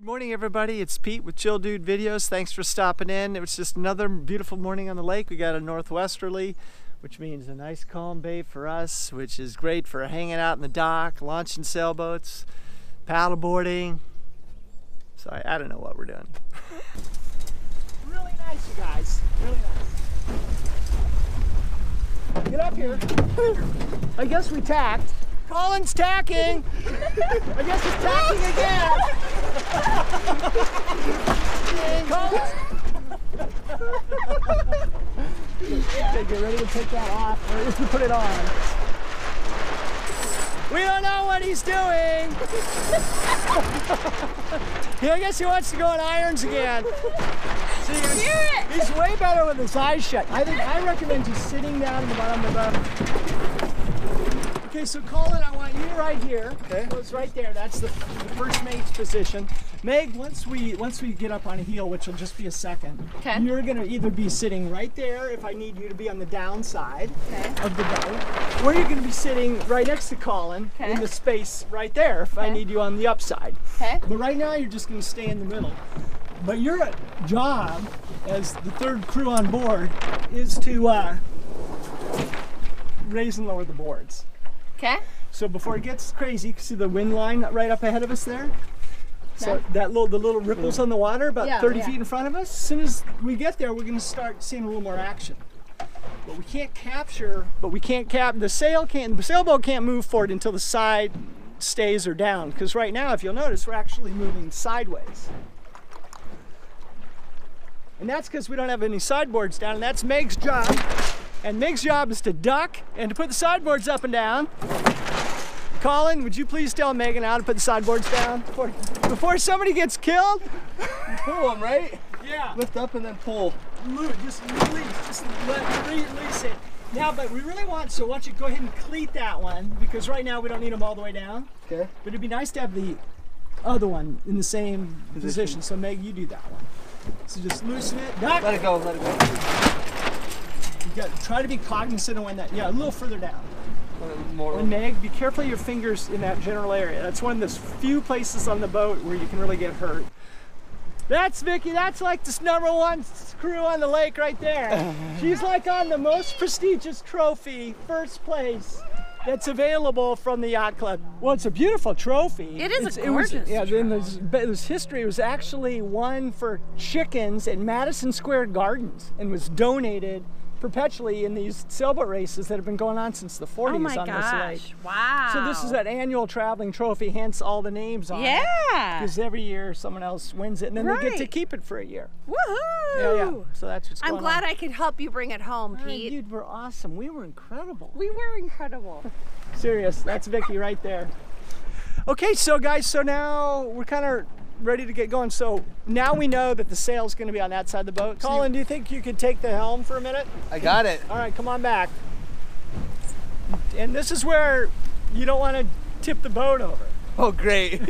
Good morning, everybody. It's Pete with Chill Dude Videos. Thanks for stopping in. It was just another beautiful morning on the lake. We got a northwesterly, which means a nice calm bay for us, which is great for hanging out in the dock, launching sailboats, paddle boarding. So I don't know what we're doing. Really nice, you guys. Really nice. Get up here. I guess we tacked. Colin's tacking. I guess he's tacking again. Colin's... Okay, get ready to take that off, or if you put it on. We don't know what he's doing. I guess he wants to go in irons again. See, he's way better with his eyes shut. I recommend just sitting down in the bottom of the boat. Okay, so Colin, I want you right here. Okay. So it's right there. That's the first mate's position. Meg, once we get up on a heel, which will just be a second, okay, you're gonna either be sitting right there if I need you to be on the downside, okay, of the boat, or you're gonna be sitting right next to Colin, okay, in the space right there if, okay, I need you on the upside. Okay. But right now you're just gonna stay in the middle. But your job as the third crew on board is to raise and lower the boards. Okay. So before it gets crazy, you can see the wind line right up ahead of us there. So okay, the little ripples on the water about 30 feet in front of us. As soon as we get there, we're going to start seeing a little more action. But we can't capture. The sailboat can't move forward until the side stays or down. Because right now, if you'll notice, we're actually moving sideways. And that's because we don't have any sideboards down, and that's Meg's job. And Meg's job is to duck and to put the sideboards up and down. Colin, would you please tell Megan how to put the sideboards down before somebody gets killed? You pull them, right? Yeah. Lift up and then pull. Just release it. Now, but we really want, so why don't you go ahead and cleat that one, because right now we don't need them all the way down. Okay. But it'd be nice to have the other one in the same position. So Meg, you do that one. So just loosen it. Duck. Let it go, let it go. You got to try to be cognizant of when that, a little further down. And Meg, be careful of your fingers in that general area. That's one of the few places on the boat where you can really get hurt. That's Vicky, that's like this #1 crew on the lake right there. She's like on the most prestigious trophy, first place, that's available from the yacht club. Well, it's a beautiful trophy. It is a gorgeous trophy. In this history, it was actually won for chickens at Madison Square Gardens and was donated perpetually in these sailboat races that have been going on since the 40s on this lake. Wow. So this is that annual traveling trophy, hence all the names on it. Yeah. Because every year someone else wins it, and then they get to keep it for a year. Woohoo! Yeah. So that's what's going on. I'm glad I could help you bring it home, Pete. You were awesome. We were incredible. We were incredible. Serious. That's Vicky right there. Okay, so guys, so now we're kind of ready to get going. So now we know that the sail's going to be on that side of the boat. Colin, do you think you could take the helm for a minute? I got it. All right, come on back. And this is where you don't want to tip the boat over. Oh, great.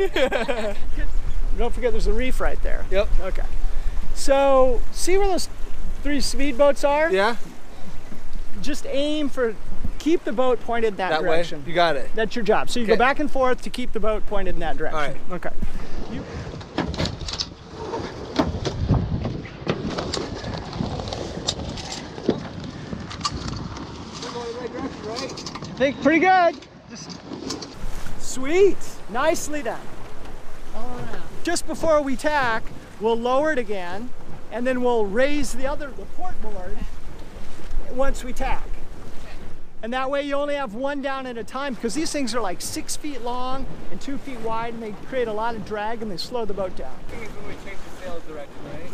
Don't forget there's a reef right there. Yep. Okay. So see where those 3 speedboats are? Yeah. Just aim for, keep the boat pointed in that direction. Way? You got it. That's your job. So you go back and forth to keep the boat pointed in that direction. All right. Okay. I think pretty good. Sweet. Nicely done. All around. Just before we tack, we'll lower it again, and then we'll raise the port board once we tack. And that way you only have one down at a time, because these things are like 6 feet long and 2 feet wide, and they create a lot of drag and they slow the boat down. Tacking is when we change the sail direction, right?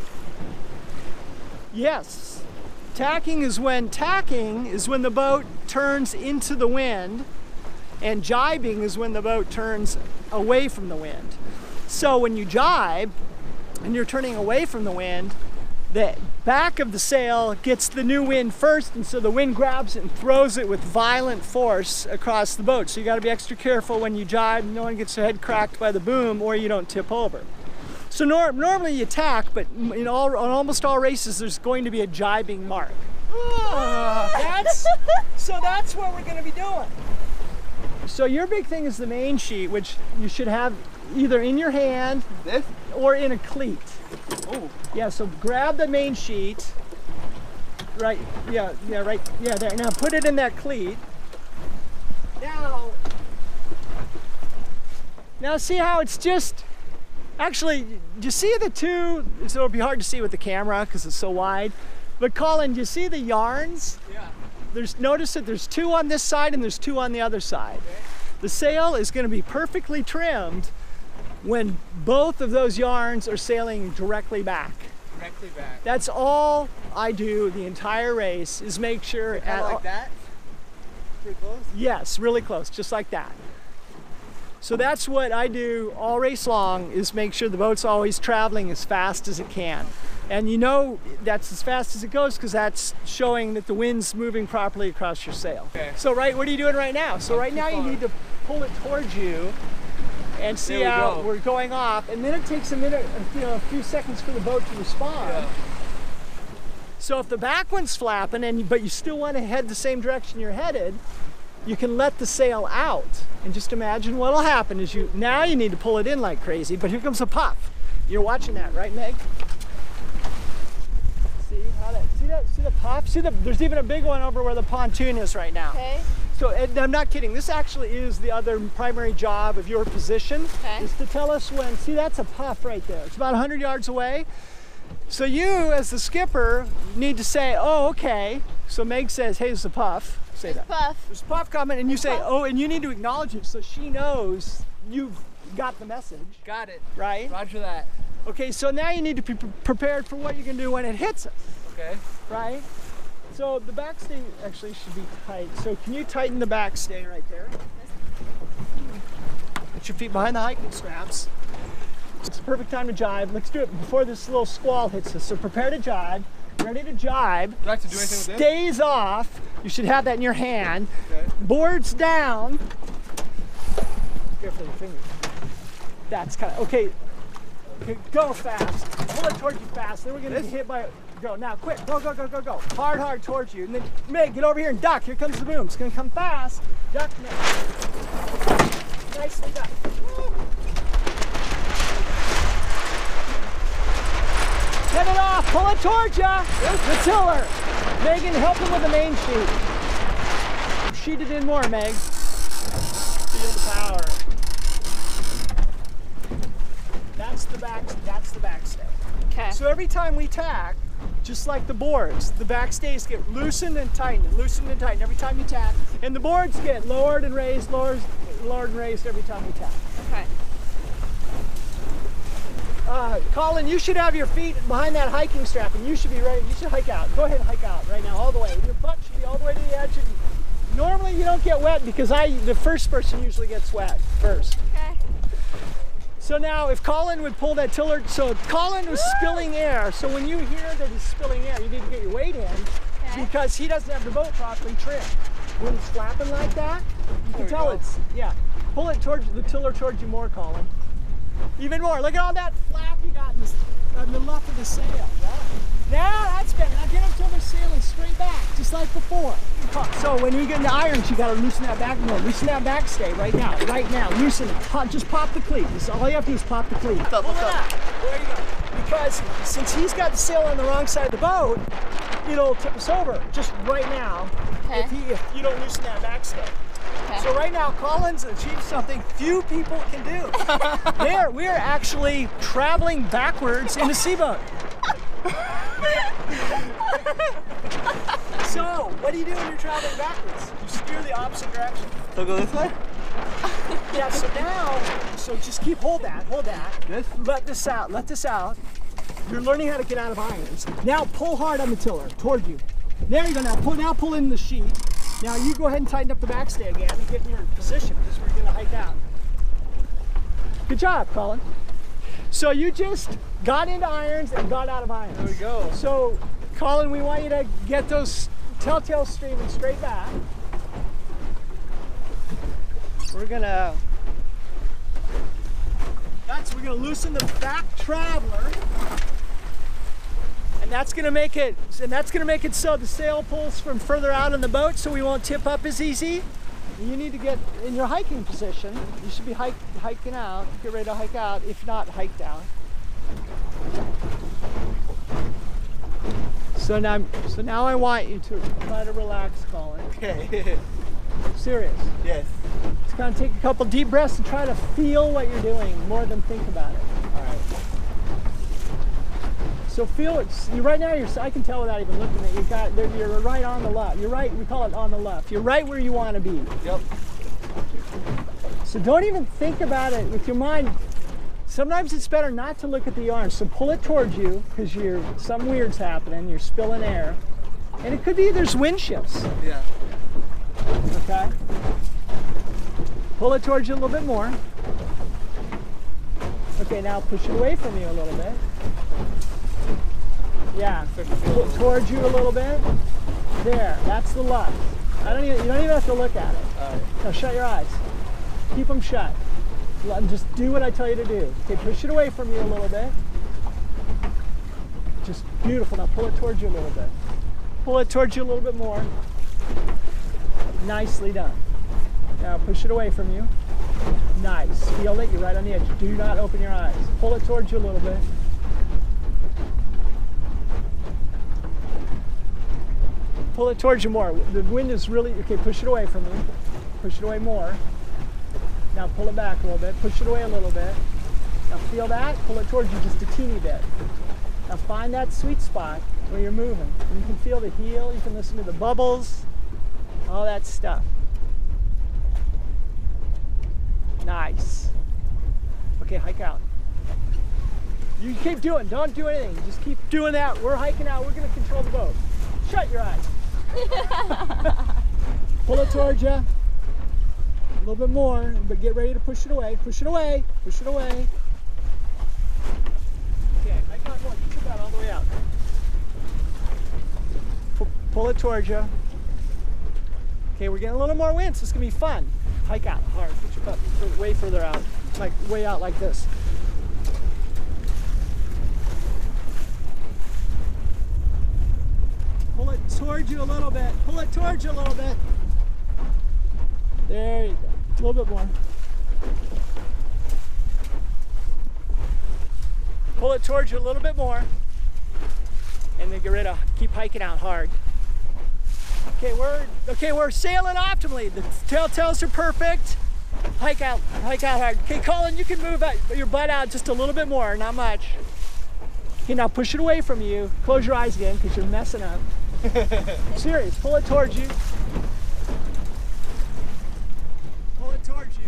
Yes. Tacking is when the boat turns into the wind, and jibing is when the boat turns away from the wind. So when you jibe and you're turning away from the wind, the back of the sail gets the new wind first, and so the wind grabs it and throws it with violent force across the boat. So you got to be extra careful when you jibe, no one gets their head cracked by the boom, or you don't tip over. So normally you tack, but on almost all races there's going to be a jibing mark. So that's what we're going to be doing. So your big thing is the main sheet, which you should have either in your hand, this, or in a cleat. Oh. Yeah, so grab the main sheet. Right, right, there. Now put it in that cleat. Now see how it's just, actually, do you see the two? So it'll be hard to see with the camera because it's so wide. But Colin, do you see the yarns? Yeah. Notice that there's two on this side and there's two on the other side. Okay. The sail is going to be perfectly trimmed when both of those yarns are sailing directly back. Directly back. That's all I do the entire race, is make sure. Kind of like that? Pretty close? Yes, really close, just like that. So that's what I do all race long, is make sure the boat's always traveling as fast as it can. And you know that's as fast as it goes because that's showing that the wind's moving properly across your sail. Okay. So what are you doing right now? So right now you need to pull it towards you and see how we're going off. And then it takes a minute, a few seconds for the boat to respond. Yeah. So if the back one's flapping, but you still want to head the same direction you're headed, you can let the sail out. And just imagine what'll happen is now you need to pull it in like crazy, but here comes a puff. You're watching that, right, Meg? See the puff? There's even a big one over where the pontoon is right now. Okay. So, and I'm not kidding, this actually is the other primary job of your position, is to tell us when, see that's a puff right there. It's about 100 yards away. So you, as the skipper, need to say, oh, okay. So Meg says, hey, there's a puff. Say that. Puff. There's a puff coming, and you say, oh, and you need to acknowledge it so she knows you've got the message. Got it. Right? Roger that. Okay, so now you need to be prepared for what you're going to do when it hits us. Okay. Right? So the backstay actually should be tight. So can you tighten the backstay right there? Put your feet behind the hiking straps. It's the perfect time to jibe. Let's do it before this little squall hits us. So prepare to jibe. Ready to jibe. Do I have to do anything with this? Stays off. You should have that in your hand. Okay. Boards down. Careful with your fingers. That's kind of, okay, go fast. Pull it towards you fast. Then we're going to get hit by it. Go now, quick, go, go, go, go, go. Hard towards you. And then, Meg, get over here and duck. Here comes the boom. It's gonna come fast. Duck, Meg. Nicely done. Get it off, pull it towards ya. There's the tiller. Megan, help him with the main sheet. Sheet it in more, Meg. Feel the power. That's the backstay. Okay. So every time we tack, just like the boards, the backstays get loosened and tightened, every time you tack. And the boards get lowered and raised, lowered and raised every time we tack. Okay. Colin, you should have your feet behind that hiking strap and you should be ready. You should hike out. Go ahead and hike out right now, all the way. Your butt should be all the way to the edge. And normally you don't get wet because the first person usually gets wet first. Okay. So now if Colin would pull that tiller, so Colin was spilling air, so when you hear that he's spilling air, you need to get your weight in because he doesn't have the boat properly trimmed. When it's flapping like that, you can tell it's, pull it towards the tiller towards you more, Colin. Even more, look at all that flap you got in the luff of the sail. Now that's better, now get until they're sailing straight back, just like before. So when we get into irons, you gotta loosen that back more. Loosen that backstay right now, loosen it. Just pop the cleat. All you have to do is pop the cleat. Pull it out. There you go. Because since he's got the sail on the wrong side of the boat, it'll tip us over just right now if you don't loosen that backstay. Okay. So right now, Colin's achieved something few people can do. We are actually traveling backwards in a seaboat. So, what do you do when you're traveling backwards? You steer the opposite direction. So go this way? Yeah, so just hold that. This? Let this out. You're learning how to get out of irons. Now pull hard on the tiller, toward you. There you go, now pull in the sheet. Now you go ahead and tighten up the backstay again and get in your position because we're gonna hike out. Good job, Colin. So you just got into irons and got out of irons. There we go. So, Colin, we want you to get those telltales streaming straight back. We're gonna loosen the back traveler. And that's gonna make it so the sail pulls from further out in the boat so we won't tip up as easy. You need to get in your hiking position. You should be hiking out, get ready to hike out, if not hike down. So now I want you to try to relax, Colin. Okay. Serious. Yes. Just kind of take a couple deep breaths and try to feel what you're doing more than think about it. All right. So feel it. Right now, I can tell without even looking at you. You're right on the left. You're right. We call it on the left. You're right where you want to be. Yep. So don't even think about it with your mind. Sometimes it's better not to look at the arms. So pull it towards you because something weird's happening. You're spilling air, and it could be there's wind shifts. Yeah. Okay. Pull it towards you a little bit more. Okay, now push it away from you a little bit. Yeah. Pull it towards you a little bit. There. That's the left. You don't even have to look at it. All right. Now shut your eyes. Keep them shut. Just do what I tell you to do. Okay, push it away from you a little bit. Just beautiful. Now pull it towards you a little bit. Pull it towards you a little bit more. Nicely done. Now push it away from you. Nice. Feel it. You're right on the edge. Do not open your eyes. Pull it towards you a little bit. Pull it towards you more. The wind is really, okay, push it away from you. Push it away more. Now pull it back a little bit. Push it away a little bit. Now feel that. Pull it towards you just a teeny bit. Now find that sweet spot where you're moving. And you can feel the heel. You can listen to the bubbles. All that stuff. Nice. Okay, hike out. You keep doing. Don't do anything. Just keep doing that. We're hiking out. We're going to control the boat. Shut your eyes. Pull it towards you. A little bit more, but get ready to push it away. Push it away. Push it away. Okay, I got one. Keep that all the way out. Pull it towards you. Okay, we're getting a little more wind, so it's gonna be fun. Hike out hard. Put your butt way further out, like way out like this. Pull it towards you a little bit. Pull it towards you a little bit. There you go. A little bit more. Pull it towards you a little bit more. And then get ready to keep hiking out hard. Okay, we're sailing optimally. The telltales are perfect. Hike out hard. Okay, Colin, you can move your butt out just a little bit more, not much. Okay, now push it away from you. Close your eyes again because you're messing up. Serious, pull it towards you. Pull it towards you.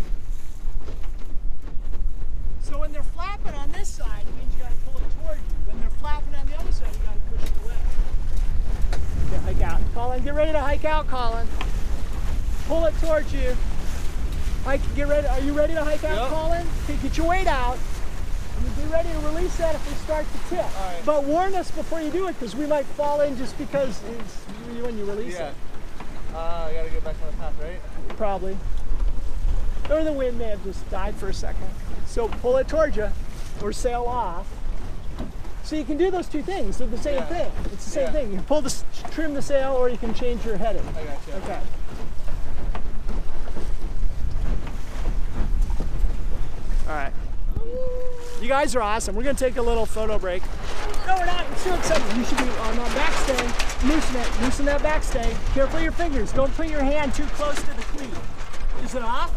So when they're flapping on this side, it means you gotta pull it towards you. When they're flapping on the other side, you gotta push it away. Okay, hike out. Colin, get ready to hike out, Colin. Pull it towards you. Get ready. Are you ready to hike out, Yep. Colin? Okay, get your weight out. And be ready to release that if we start to tip. All right. But warn us before you do it, because we might fall in just because it's when you release it. I gotta get back on the path, right? Probably. Or the wind may have just died for a second. So pull it towards you or sail off. So you can do those two things. They're the same thing. It's the same thing. You can trim the sail or you can change your heading. I got you. Okay. All right. You guys are awesome. We're going to take a little photo break. No, we're not. It's too exciting. You should be on that backstay. Loosen it. Loosen that backstay. Careful of your fingers. Don't put your hand too close to the cleat. Is it off?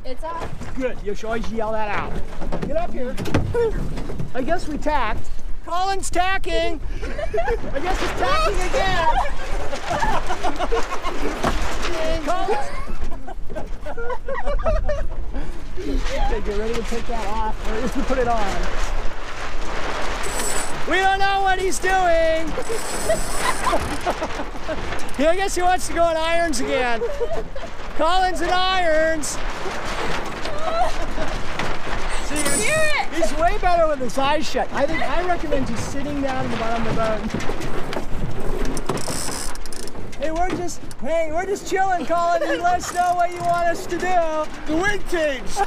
It's off. Good. You should always yell that out. Get up here. I guess we tacked. Colin's tacking. I guess he's tacking again. Colin's... Okay, get ready to take that off, or if you put it on. We don't know what he's doing. Yeah, I guess he wants to go in irons again. Colin's in irons. See, he's way better with his eyes shut. I recommend you sitting down in the bottom of the boat. Hey, we're just chilling, Colin. You let us know what you want us to do. The wind changed.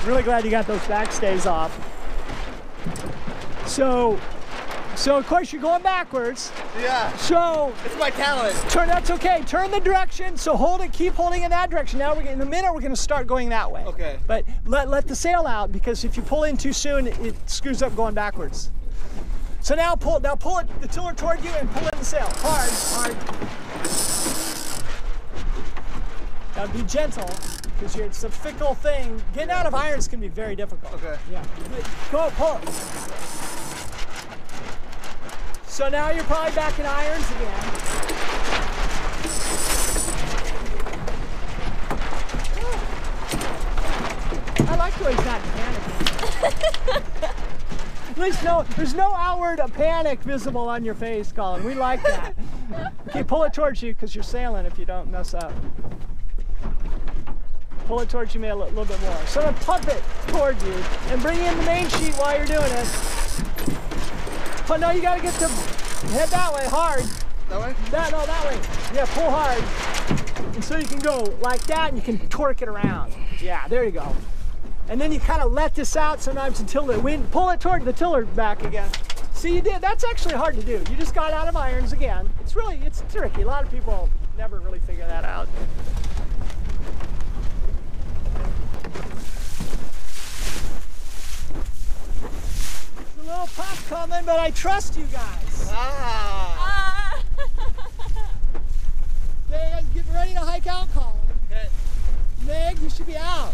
Really glad you got those backstays off. So So of course you're going backwards. Yeah. So It's my talent. that's okay. Turn the direction. So hold it. Keep holding in that direction. Now in a minute we're going to start going that way. Okay. But let the sail out, because if you pull in too soon, it screws up going backwards. So now pull it the tiller toward you and pull in the sail hard. Now be gentle, because it's a fickle thing. Getting out of irons can be very difficult. Okay. Yeah. Go, pull it. So now you're probably back in irons again. I like the way he's not panicking. At least there's no outward panic visible on your face, Colin. We like that. Okay, pull it towards you, because you're sailing if you don't mess up. Pull it towards you a little bit more. Sort of pump it towards you and bring in the main sheet while you're doing it. Oh no, you gotta get the head that way, hard. That way? No, that way. Yeah, pull hard. And so you can go like that and you can torque it around. Yeah, there you go. And then you kind of let this out sometimes until the wind, pull it toward the tiller back again. See, you did, that's actually hard to do. You just got out of irons again. It's tricky. A lot of people never really figure that out. There's a little puff coming, but I trust you guys. Okay, get ready to hike out, Colin. Okay. Meg, you should be out.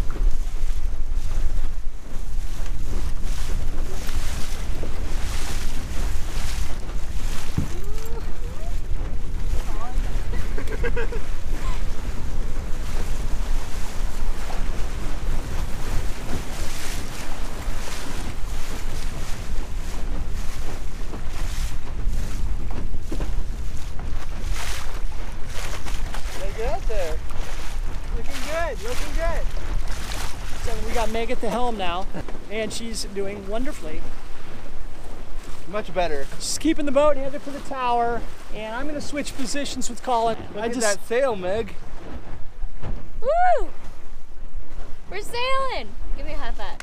Get out there. Looking good. So we got Meg at the helm now, and she's doing wonderfully. Much better. She's keeping the boat headed for the tower, and I'm going to switch positions with Colin. Look at that sail, Meg. Woo! We're sailing. Give me a high five.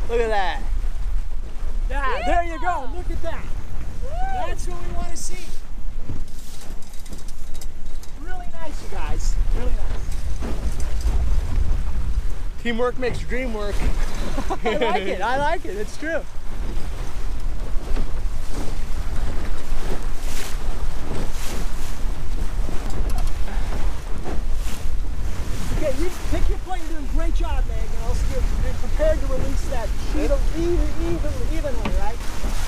Look at that. Yeah, there you go. Look at that. That's what we want to see. Really nice, you guys. Really nice. Teamwork makes the dream work. I like it. It's true. Okay, you pick your point. You're doing a great job, Meg. And also you're prepared to release that sheet evenly, right?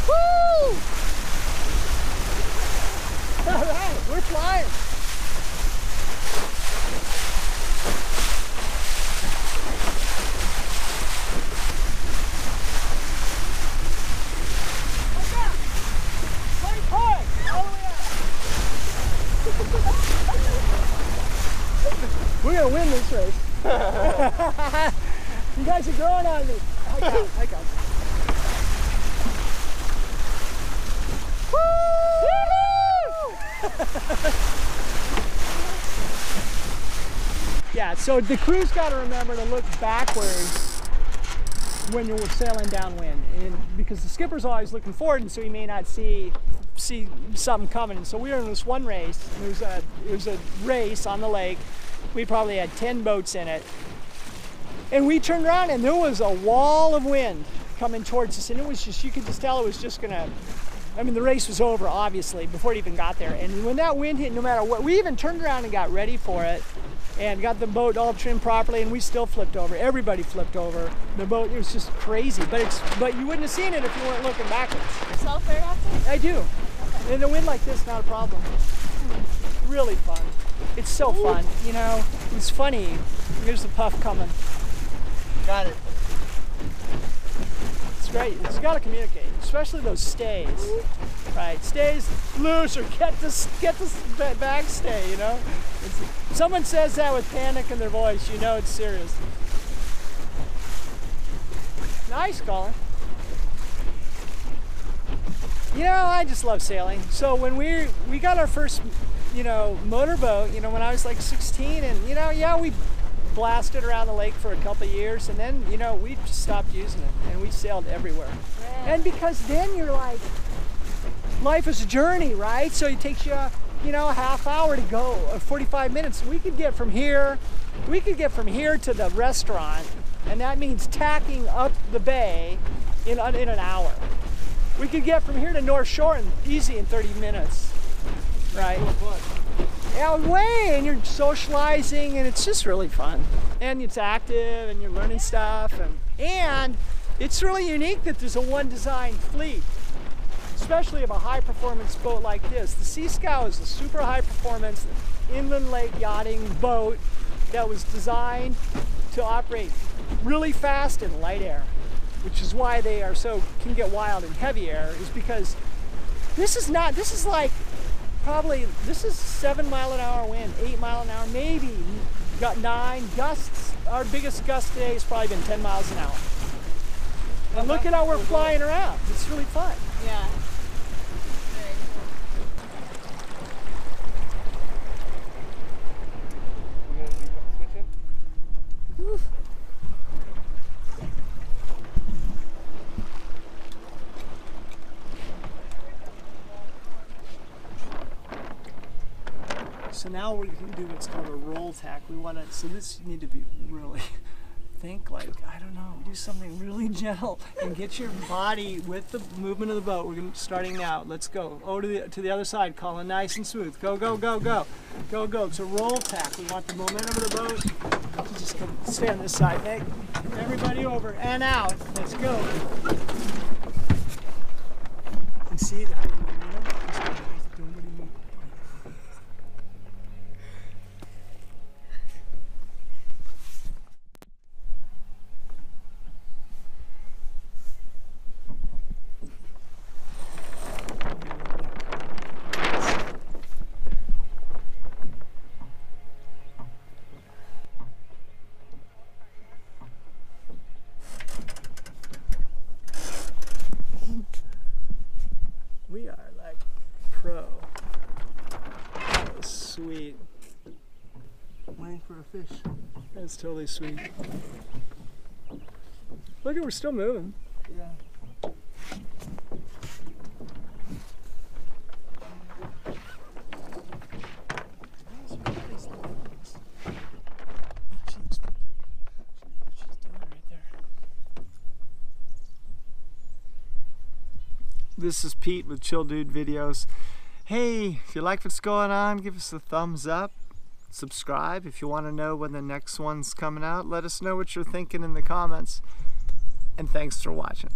Woo! All right, we're flying. We're gonna win this race. You guys are growing on me. I got you. Yeah, so the crew's got to remember to look backwards when you're sailing downwind, and because the skipper's always looking forward, and so he may not see something coming. And so we were in this one race. It was a race on the lake. We probably had 10 boats in it, and we turned around and there was a wall of wind coming towards us, and it was just, you could just tell it was just gonna, I mean, the race was over obviously before it even got there. And when that wind hit, no matter what, we even turned around and got ready for it and got the boat all trimmed properly, and we still flipped over. Everybody flipped over. The boat, it was just crazy. But you wouldn't have seen it if you weren't looking backwards. Yourself very often? I do. And a wind like this, not a problem. Really fun. It's so fun, you know. It's funny. Here's the puff coming. Got it. It's great. It's got to communicate, especially those stays. Right, stays loose or get this bag stay, you know. If someone says that with panic in their voice, you know it's serious. Nice, Colin. You know, I just love sailing. So when we got our first, you know, motorboat, you know, when I was like 16, and you know, yeah, we blasted around the lake for a couple of years, and then, you know, we just stopped using it, and we sailed everywhere. Yeah. And because then you're like, life is a journey, right? So it takes you, you know, a half hour to go, or 45 minutes. We could get from here to the restaurant, and that means tacking up the bay in an hour. We could get from here to North Shore easy in 30 minutes, right? Yeah, way, and you're socializing, and it's just really fun. And it's active, and you're learning stuff, and it's really unique that there's a one design fleet, especially of a high performance boat like this. The Sea Scow is a super high performance inland lake yachting boat that was designed to operate really fast in light air, which is why they are can get wild in heavy air, is because this is 7-mile-an-hour wind, 8-mile-an-hour, maybe got 9 gusts. Our biggest gust today has probably been 10 miles an hour. And look at how we're flying around. It's really fun. Yeah. Very cool. So now we're going to do what's called a roll tack. We want to, so this you need to be really, think like, I don't know, do something really gentle and get your body with the movement of the boat. We're starting now. Let's go. Over to the other side, Colin, nice and smooth. Go, go, go, go. Go, go. It's a roll tack. We want the momentum of the boat to just come, stay on this side. Meg, everybody over and out. Let's go. And see how the momentum is going to move. We are like pro. That was sweet. Waiting for a fish. That's totally sweet. Look, we're still moving. Yeah. This is Pete with Chill Dude Videos. Hey, if you like what's going on, give us a thumbs up. Subscribe if you want to know when the next one's coming out. Let us know what you're thinking in the comments. And thanks for watching.